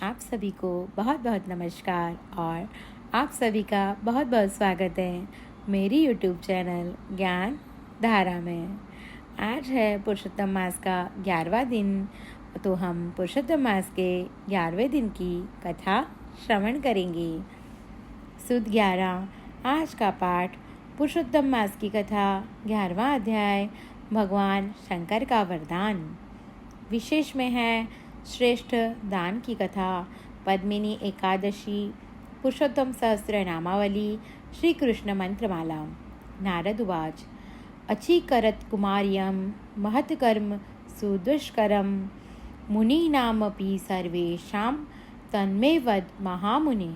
आप सभी को बहुत बहुत नमस्कार और आप सभी का बहुत बहुत स्वागत है मेरी YouTube चैनल ज्ञान धारा में। आज है पुरुषोत्तम मास का 11वां दिन, तो हम पुरुषोत्तम मास के 11वें दिन की कथा श्रवण करेंगे। सुद 11 आज का पाठ पुरुषोत्तम मास की कथा 11वां अध्याय भगवान शंकर का वरदान। विशेष में है श्रेष्ठ दान की कथा, पद्मिनी एकादशी, पुरुषोत्तम सहस्त्र नामावली, श्री कृष्ण मंत्रमाला। नारद उवाच अचीकरत कुमार्यं महत्कर्म सुदुष्करं मुनीनामपि सर्वेषां तन्मे वद महामुने।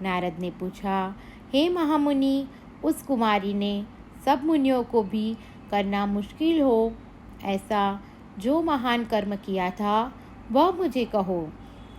नारद ने पूछा, हे महामुनि, उस कुमारी ने सब मुनियों को भी करना मुश्किल हो ऐसा जो महान कर्म किया था वह मुझे कहो।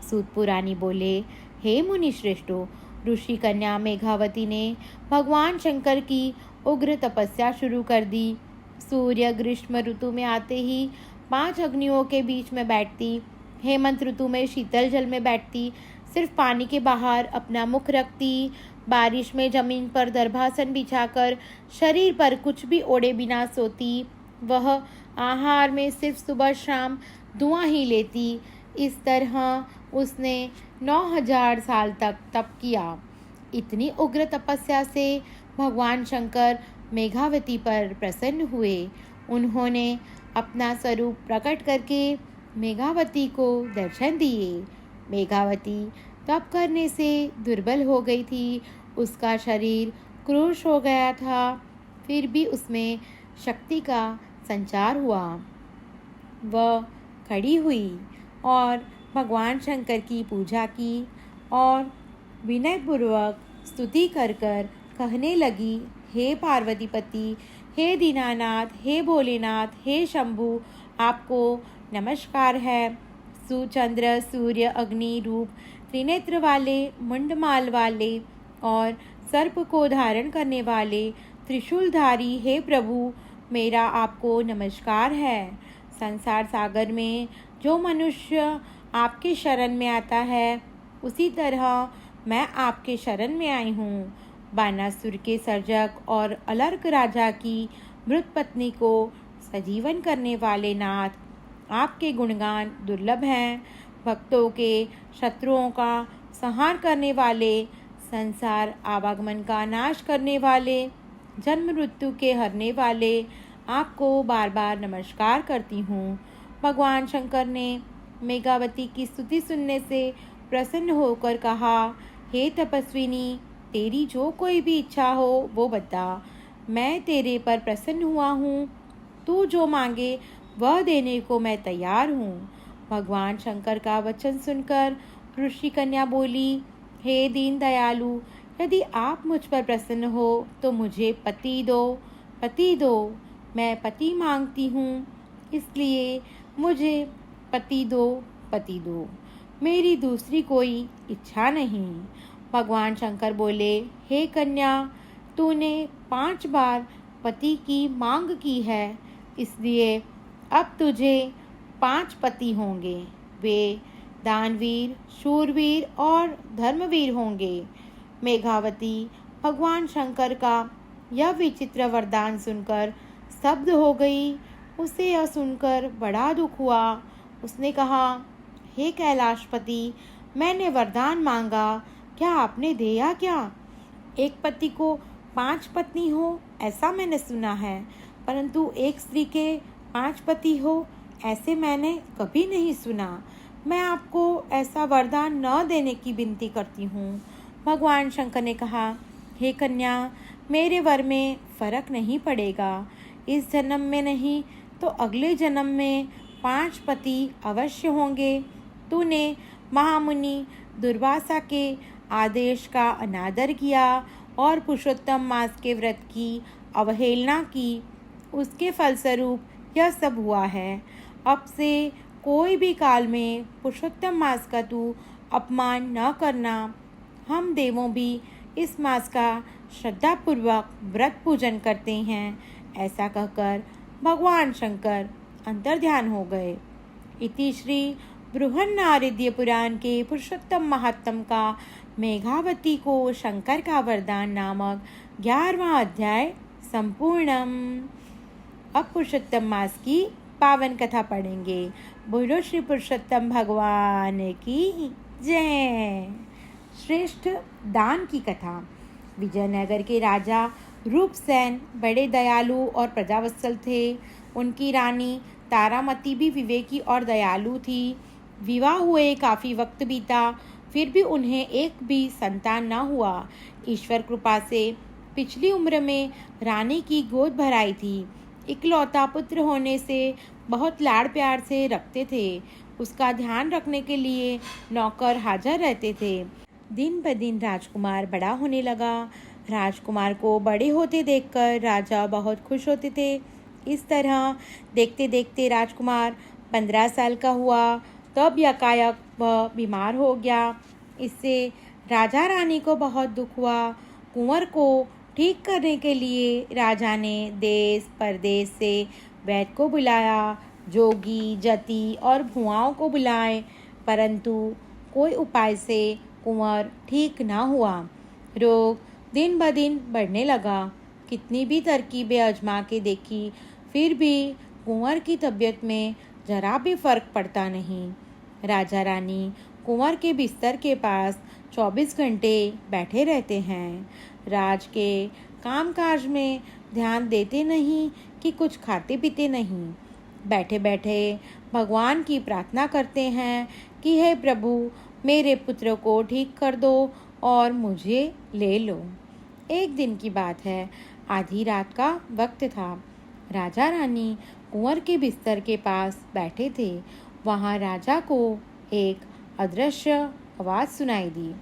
सूत पुरानी बोले, हे मुनि श्रेष्ठो, ऋषि कन्या मेघावती ने भगवान शंकर की उग्र तपस्या शुरू कर दी। सूर्य ग्रीष्म ऋतु में आते ही 5 अग्नियों के बीच में बैठती, हेमंत ऋतु में शीतल जल में बैठती, सिर्फ पानी के बाहर अपना मुख रखती, बारिश में जमीन पर दर्भासन बिछाकर शरीर पर कुछ भी ओढ़े बिना सोती, वह आहार में सिर्फ सुबह शाम धुआं ही लेती। इस तरह उसने 9000 साल तक तप किया। इतनी उग्र तपस्या से भगवान शंकर मेघावती पर प्रसन्न हुए। उन्होंने अपना स्वरूप प्रकट करके मेघावती को दर्शन दिए। मेघावती तप करने से दुर्बल हो गई थी, उसका शरीर क्रूश हो गया था, फिर भी उसमें शक्ति का संचार हुआ। वह खड़ी हुई और भगवान शंकर की पूजा की और विनयपूर्वक स्तुति कर कर कहने लगी, हे पार्वतीपति, हे दीनानाथ, हे भोलेनाथ, हे शंभु, आपको नमस्कार है। सुचंद्र सूर्य अग्नि रूप त्रिनेत्र वाले, मुंडमाल वाले और सर्प को धारण करने वाले त्रिशूलधारी हे प्रभु, मेरा आपको नमस्कार है। संसार सागर में जो मनुष्य आपके शरण में आता है, उसी तरह मैं आपके शरण में आई हूँ। बानासुर के सर्जक और अलर्क राजा की मृत पत्नी को सजीवन करने वाले नाथ, आपके गुणगान दुर्लभ हैं। भक्तों के शत्रुओं का संहार करने वाले, संसार आवागमन का नाश करने वाले, जन्म मृत्यु के हरने वाले, आपको बार बार नमस्कार करती हूँ। भगवान शंकर ने मेघावती की स्तुति सुनने से प्रसन्न होकर कहा, हे तपस्विनी, तेरी जो कोई भी इच्छा हो वो बता, मैं तेरे पर प्रसन्न हुआ हूँ। तू जो मांगे वह देने को मैं तैयार हूँ। भगवान शंकर का वचन सुनकर ऋषि कन्या बोली, हे दीन दयालु, यदि आप मुझ पर प्रसन्न हो तो मुझे पति दो, पति दो। मैं पति मांगती हूँ, इसलिए मुझे पति दो, पति दो। मेरी दूसरी कोई इच्छा नहीं। भगवान शंकर बोले, हे कन्या, तूने 5 बार पति की मांग की है, इसलिए अब तुझे 5 पति होंगे। वे दानवीर, शूरवीर और धर्मवीर होंगे। मेघावती भगवान शंकर का यह विचित्र वरदान सुनकर स्तब्ध हो गई। उसे यह सुनकर बड़ा दुख हुआ। उसने कहा, हे कैलाशपति, मैंने वरदान मांगा, क्या आपने दिया क्या? एक पति को 5 पत्नी हो ऐसा मैंने सुना है, परंतु एक स्त्री के 5 पति हो ऐसे मैंने कभी नहीं सुना। मैं आपको ऐसा वरदान न देने की विनती करती हूँ। भगवान शंकर ने कहा, हे कन्या, मेरे वर में फर्क नहीं पड़ेगा। इस जन्म में नहीं तो अगले जन्म में 5 पति अवश्य होंगे। तूने महामुनि दुर्वासा के आदेश का अनादर किया और पुरुषोत्तम मास के व्रत की अवहेलना की, उसके फलस्वरूप यह सब हुआ है। अब से कोई भी काल में पुरुषोत्तम मास का तू अपमान न करना। हम देवों भी इस मास का श्रद्धापूर्वक व्रत पूजन करते हैं। ऐसा कहकर भगवान शंकर अंतर्ध्यान हो गए। इति श्री बृहन्नारद पुराण के पुरुषोत्तम महात्म का मेघावती को शंकर का वरदान नामक 11वां अध्याय संपूर्णम। अब पुरुषोत्तम मास की पावन कथा पढ़ेंगे। बोलो श्री पुरुषोत्तम भगवान की जय। श्रेष्ठ दान की कथा। विजयनगर के राजा रूपसेन बड़े दयालु और प्रजावत्सल थे। उनकी रानी तारामती भी विवेकी और दयालु थी। विवाह हुए काफ़ी वक्त बीता, फिर भी उन्हें एक भी संतान न हुआ। ईश्वर कृपा से पिछली उम्र में रानी की गोद भराई थी। इकलौता पुत्र होने से बहुत लाड़ प्यार से रखते थे। उसका ध्यान रखने के लिए नौकर हाजिर रहते थे। दिन ब दिन राजकुमार बड़ा होने लगा। राजकुमार को बड़े होते देखकर राजा बहुत खुश होते थे। इस तरह देखते देखते राजकुमार 15 साल का हुआ, तब यकायक वह बीमार हो गया। इससे राजा रानी को बहुत दुख हुआ। कुंवर को ठीक करने के लिए राजा ने देश परदेश से वैद्य को बुलाया। जोगी, जति और भुआओं को बुलाए, परंतु कोई उपाय से कुंवर ठीक न हुआ। रोग दिन ब दिन बढ़ने लगा। कितनी भी तरकीबें आजमा के देखी, फिर भी कुंवर की तबीयत में जरा भी फर्क पड़ता नहीं। राजा रानी कुंवर के बिस्तर के पास 24 घंटे बैठे रहते हैं। राज के कामकाज में ध्यान देते नहीं कि कुछ खाते पीते नहीं। बैठे बैठे भगवान की प्रार्थना करते हैं कि हे प्रभु, मेरे पुत्र को ठीक कर दो और मुझे ले लो। एक दिन की बात है, आधी रात का वक्त था। राजा रानी कुंवर के बिस्तर के पास बैठे थे। वहाँ राजा को एक अदृश्य आवाज़ सुनाई दी।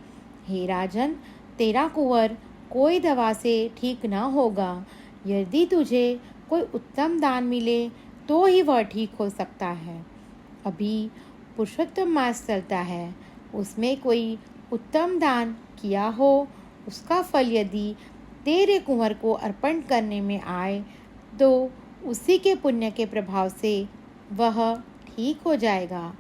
हे राजन, तेरा कुंवर कोई दवा से ठीक न होगा। यदि तुझे कोई उत्तम दान मिले तो ही वह ठीक हो सकता है। अभी पुरुषोत्तम मास चलता है, उसमें कोई उत्तम दान किया हो, उसका फल यदि तेरे कुंवर को अर्पण करने में आए तो उसी के पुण्य के प्रभाव से वह ठीक हो जाएगा।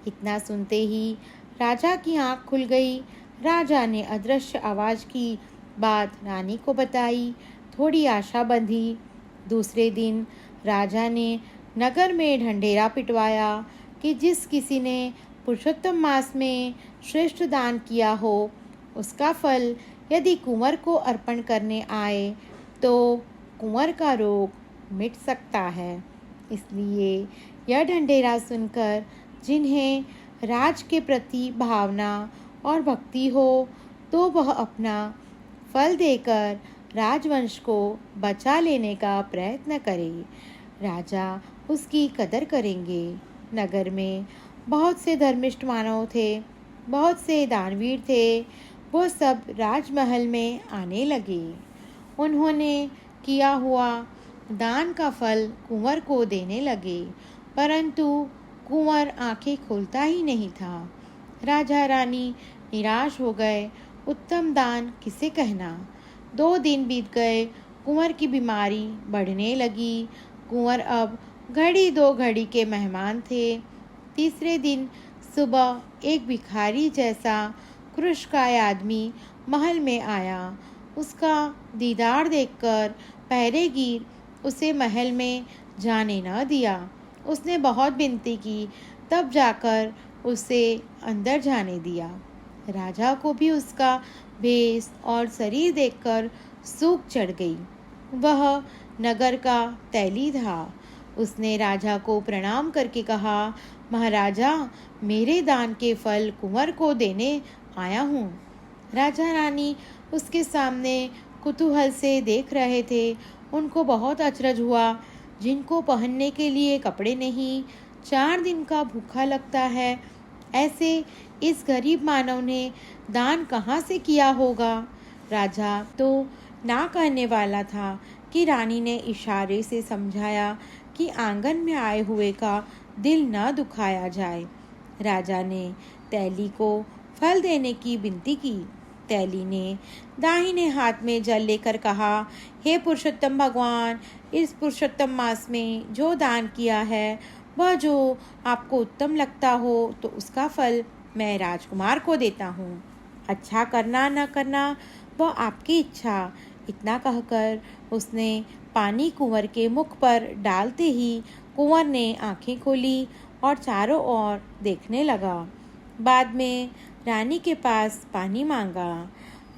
इतना सुनते ही राजा की आंख खुल गई। राजा ने अदृश्य आवाज़ की बात रानी को बताई। थोड़ी आशा बंधी। दूसरे दिन राजा ने नगर में ढंढेरा पिटवाया कि जिस किसी ने पुरुषोत्तम मास में श्रेष्ठ दान किया हो, उसका फल यदि कुंवर को अर्पण करने आए तो कुंवर का रोग मिट सकता है। इसलिए यह ढंढेरा सुनकर जिन्हें राज के प्रति भावना और भक्ति हो, तो वह अपना फल देकर राजवंश को बचा लेने का प्रयत्न करे। राजा उसकी कदर करेंगे। नगर में बहुत से धर्मिष्ठ मानव थे, बहुत से दानवीर थे। वो सब राजमहल में आने लगे। उन्होंने किया हुआ दान का फल कुंवर को देने लगे, परंतु कुंवर आंखें खोलता ही नहीं था। राजा रानी निराश हो गए। उत्तम दान किसे कहना। 2 दिन बीत गए। कुंवर की बीमारी बढ़ने लगी। कुंवर अब घड़ी 2 घड़ी के मेहमान थे। तीसरे दिन सुबह एक भिखारी जैसा कृशकाय आदमी महल में आया। उसका दीदार देखकर पहरेगीर उसे महल में जाने न दिया। उसने बहुत विनती की, तब जाकर उसे अंदर जाने दिया। राजा को भी उसका भेष और शरीर देखकर सूख चढ़ गई। वह नगर का तैली था। उसने राजा को प्रणाम करके कहा, महाराजा, मेरे दान के फल कुंवर को देने आया हूँ। राजा रानी उसके सामने कुतूहल से देख रहे थे। उनको बहुत अचरज हुआ। जिनको पहनने के लिए कपड़े नहीं, 4 दिन का भूखा लगता है, ऐसे इस गरीब मानव ने दान कहाँ से किया होगा। राजा तो ना कहने वाला था कि रानी ने इशारे से समझाया कि आंगन में आए हुए का दिल न दुखाया जाए। राजा ने तैली को फल देने की विनती की। तैली ने दाहिने हाथ में जल लेकर कहा, हे पुरुषोत्तम भगवान, इस पुरुषोत्तम मास में जो दान किया है वह जो आपको उत्तम लगता हो तो उसका फल मैं राजकुमार को देता हूँ। अच्छा करना न करना वह आपकी इच्छा। इतना कहकर उसने पानी कुंवर के मुख पर डालते ही कुंवर ने आंखें खोली और चारों ओर देखने लगा। बाद में रानी के पास पानी मांगा।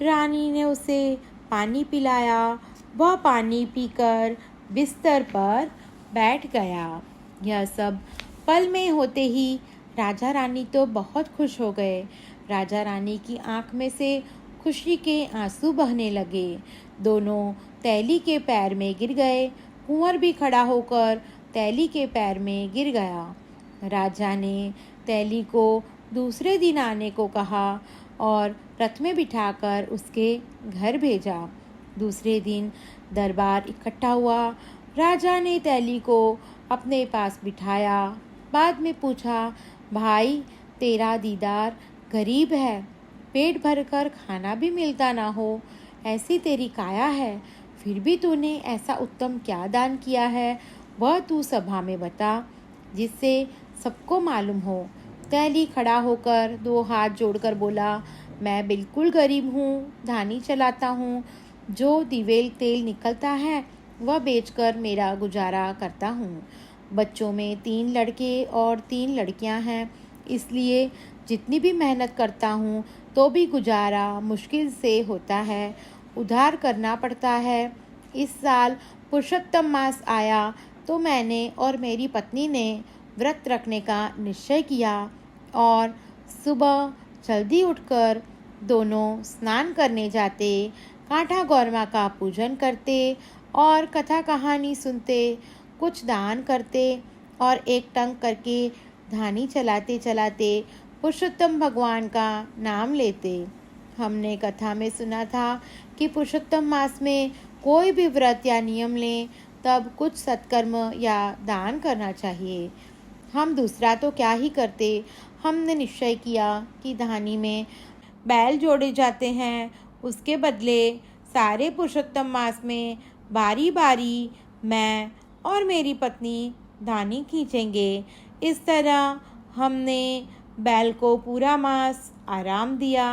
रानी ने उसे पानी पिलाया। वह पानी पीकर बिस्तर पर बैठ गया। यह सब पल में होते ही राजा रानी तो बहुत खुश हो गए। राजा रानी की आंख में से खुशी के आंसू बहने लगे। दोनों तैली के पैर में गिर गए। कुंवर भी खड़ा होकर तैली के पैर में गिर गया। राजा ने तैली को दूसरे दिन आने को कहा और रथ में बिठाकर उसके घर भेजा। दूसरे दिन दरबार इकट्ठा हुआ। राजा ने तैली को अपने पास बिठाया। बाद में पूछा, भाई तेरा दीदार गरीब है, पेट भरकर खाना भी मिलता ना हो, ऐसी तेरी काया है, फिर भी तूने ऐसा उत्तम क्या दान किया है, वह तू सभा में बता, जिससे सबको मालूम हो। तैली खड़ा होकर 2 हाथ जोड़कर बोला, मैं बिल्कुल गरीब हूँ, धानी चलाता हूँ। जो दिवेल तेल निकलता है वह बेचकर मेरा गुजारा करता हूँ। बच्चों में 3 लड़के और 3 लड़कियाँ हैं, इसलिए जितनी भी मेहनत करता हूँ तो भी गुजारा मुश्किल से होता है, उधार करना पड़ता है। इस साल पुरुषोत्तम मास आया तो मैंने और मेरी पत्नी ने व्रत रखने का निश्चय किया और सुबह जल्दी उठकर दोनों स्नान करने जाते, कांठा गौरमा का पूजन करते और कथा कहानी सुनते, कुछ दान करते और एक टंक करके धानी चलाते चलाते पुरुषोत्तम भगवान का नाम लेते। हमने कथा में सुना था कि पुरुषोत्तम मास में कोई भी व्रत या नियम लें तब कुछ सत्कर्म या दान करना चाहिए। हम दूसरा तो क्या ही करते, हमने निश्चय किया कि धानी में बैल जोड़े जाते हैं, उसके बदले सारे पुरुषोत्तम मास में बारी बारी मैं और मेरी पत्नी धानी खींचेंगे। इस तरह हमने बैल को पूरा मास आराम दिया।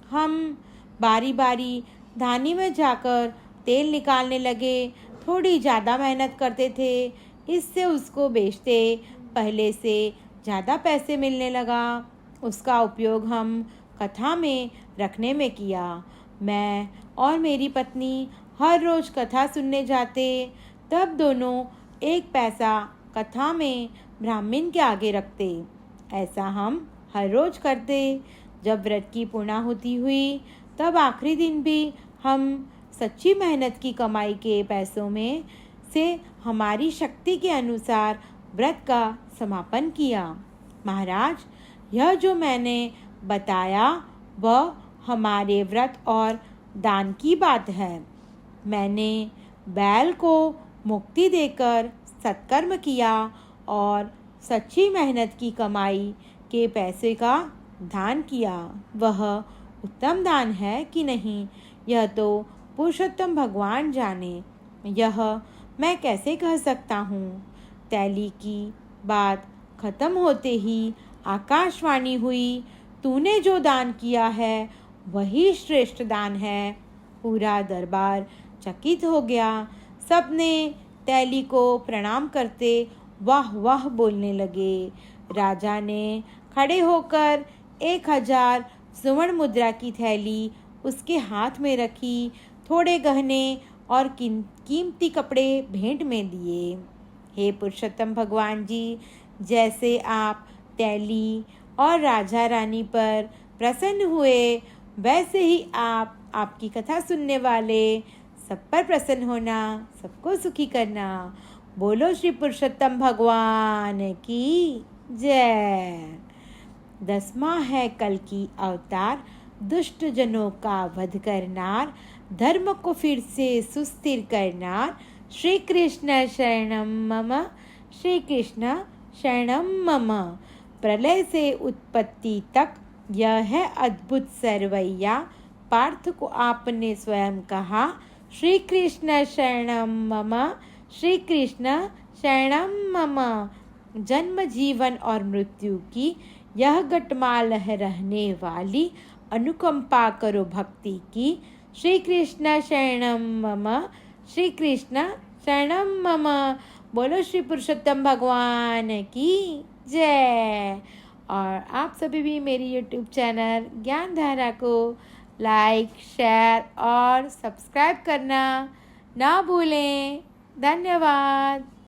हम बारी बारी धानी में जाकर तेल निकालने लगे। थोड़ी ज़्यादा मेहनत करते थे, इससे उसको बेचते पहले से ज़्यादा पैसे मिलने लगा। उसका उपयोग हम कथा में रखने में किया। मैं और मेरी पत्नी हर रोज़ कथा सुनने जाते, तब दोनों 1 पैसा कथा में ब्राह्मण के आगे रखते। ऐसा हम हर रोज़ करते। जब व्रत की पूर्णाहुति हुई तब आखिरी दिन भी हम सच्ची मेहनत की कमाई के पैसों में से हमारी शक्ति के अनुसार व्रत का समापन किया। महाराज, यह जो मैंने बताया वह हमारे व्रत और दान की बात है। मैंने बैल को मुक्ति देकर सत्कर्म किया और सच्ची मेहनत की कमाई के पैसे का दान किया। वह उत्तम दान है कि नहीं, यह तो पुरुषोत्तम भगवान जाने। यह मैं कैसे कह सकता हूँ। तैली की बात खत्म होते ही आकाशवाणी हुई, तूने जो दान किया है वही श्रेष्ठ दान है। पूरा दरबार चकित हो गया। सबने तैली को प्रणाम करते वाह वाह बोलने लगे। राजा ने खड़े होकर 1000 स्वर्ण मुद्रा की थैली उसके हाथ में रखी, थोड़े गहने और कीमती कपड़े भेंट में दिए। हे पुरुषोत्तम भगवान जी, जैसे आप तैली और राजा रानी पर प्रसन्न हुए, वैसे ही आप आपकी कथा सुनने वाले सब पर प्रसन्न होना, सबको सुखी करना। बोलो श्री पुरुषोत्तम भगवान की जय। 10वां है कल की अवतार, दुष्ट जनों का वध करनार, धर्म को फिर से सुस्थिर करनार। श्री कृष्ण शरणम मम, श्री कृष्ण शरणम मम। प्रलय से उत्पत्ति तक यह है अद्भुत सरवैया, पार्थ को आपने स्वयं कहा, श्री कृष्ण शरणम मम, श्री कृष्ण शरणम मम। जन्म जीवन और मृत्यु की यह गटमाल है रहने वाली, अनुकंपा करो भक्ति की। श्री कृष्ण शरणम मम, श्री कृष्ण शरणम मम। बोलो श्री पुरुषोत्तम भगवान की जय। और आप सभी भी मेरी यूट्यूब चैनल ज्ञान धारा को लाइक, शेयर और सब्सक्राइब करना ना भूलें। धन्यवाद।